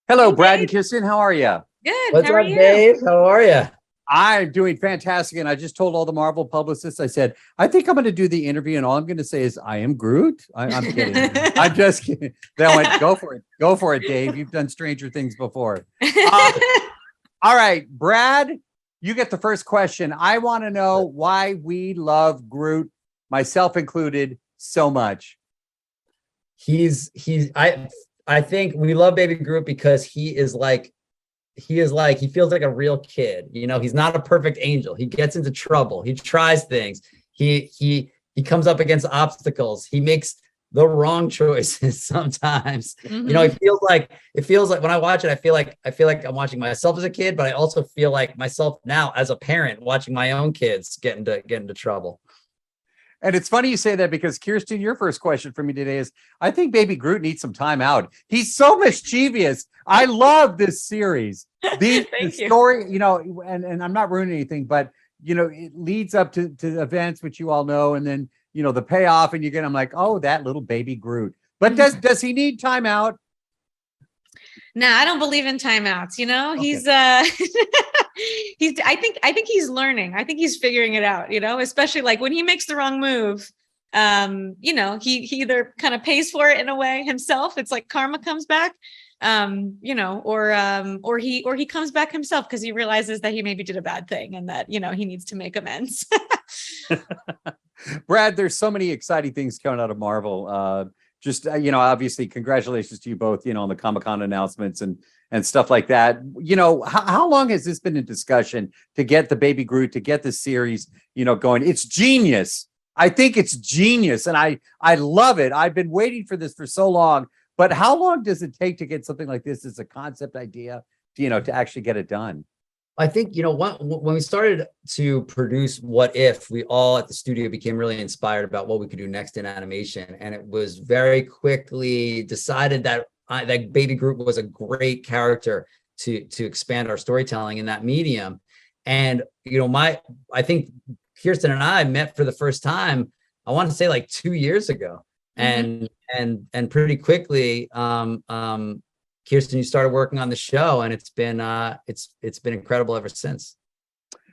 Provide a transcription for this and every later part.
Hello, Hey, Brad and Dave. Kirsten. How are you? Good. What's How are up, you? Dave? How are you? I'm doing fantastic. And I just told all the Marvel publicists, I said, I think I'm going to do the interview and all I'm going to say is, I am Groot. I'm kidding. I'm just kidding. They went, go for it. Go for it, Dave. You've done stranger things before. All right, Brad, you get the first question. I want to know why we love Groot, myself included, so much. I think we love Baby Groot because he feels like a real kid. You know, he's not a perfect angel. He gets into trouble. He tries things. He comes up against obstacles. He makes the wrong choices sometimes. You know, it feels like when I watch it, I feel like I'm watching myself as a kid, but I also feel like myself now as a parent watching my own kids get into trouble. And it's funny you say that because, Kirsten, your first question for me today is, I think Baby Groot needs some time out. He's so mischievous. I love this series. The story, you know, and I'm not ruining anything, but, you know, it leads up to events, which you all know. And then, you know, the payoff and I'm like, oh, that little Baby Groot. But does he need time out? No, I don't believe in timeouts. You know, Okay. I think he's learning. I think he's figuring it out, you know, especially like when he makes the wrong move. You know, he either kind of pays for it in a way himself. It's like karma comes back, you know, or he comes back himself because he realizes that he maybe did a bad thing and that, you know, he needs to make amends. Brad, there's so many exciting things coming out of Marvel. You know, obviously, congratulations to you both, you know, on the Comic-Con announcements and stuff like that. You know, how long has this been in discussion to get the Baby Groot, to get the series, you know, going? It's genius. I think it's genius. And I love it. I've been waiting for this for so long. But how long does it take to get something like this as a concept idea, you know, to actually get it done? I think, you know, when we started to produce What If, we all at the studio became really inspired about what we could do next in animation. And it was very quickly decided that Baby Groot was a great character to expand our storytelling in that medium. And, you know, I think Kirsten and I met for the first time, I want to say like 2 years ago. And pretty quickly, Kirsten, you started working on the show, and it's been incredible ever since.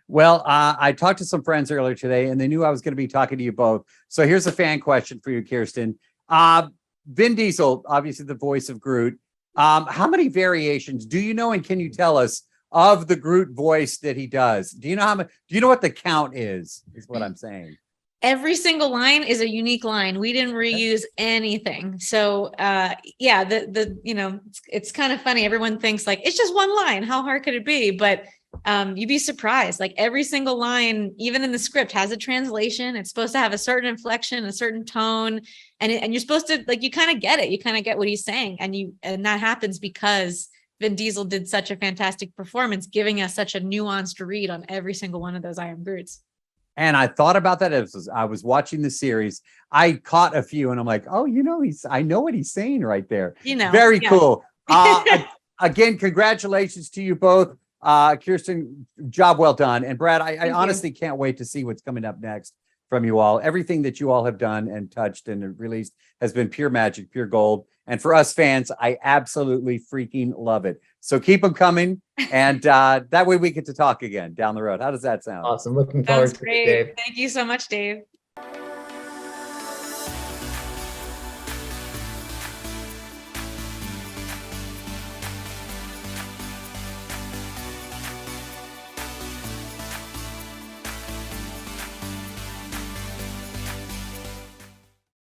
Well, I talked to some friends earlier today, and they knew I was going to be talking to you both. So here's a fan question for you, Kirsten. Vin Diesel, obviously the voice of Groot. How many variations do you know, and can you tell us of the Groot voice that he does? Do you know how much? Do you know what the count is? Is what I'm saying. Every single line is a unique line. We didn't reuse anything. So yeah, you know, it's kind of funny. Everyone thinks like, it's just one line. How hard could it be? But you'd be surprised. Like every single line, even in the script, has a translation. It's supposed to have a certain inflection, a certain tone. And you're supposed to, like, you kind of get it. You kind of get what he's saying. And that happens because Vin Diesel did such a fantastic performance, giving us such a nuanced read on every single one of those I Am Groots. And I thought about that as I was watching the series. I caught a few and I'm like, oh, you know, I know what he's saying right there. You know, very cool. Again, congratulations to you both. Kirsten, job well done. And Brad, I honestly can't wait to see what's coming up next from you all. Everything that you all have done and touched and released has been pure magic, pure gold. And for us fans, I absolutely freaking love it. So keep them coming. And that way we get to talk again down the road. How does that sound? Awesome. Looking forward to it, Dave. Thank you so much, Dave.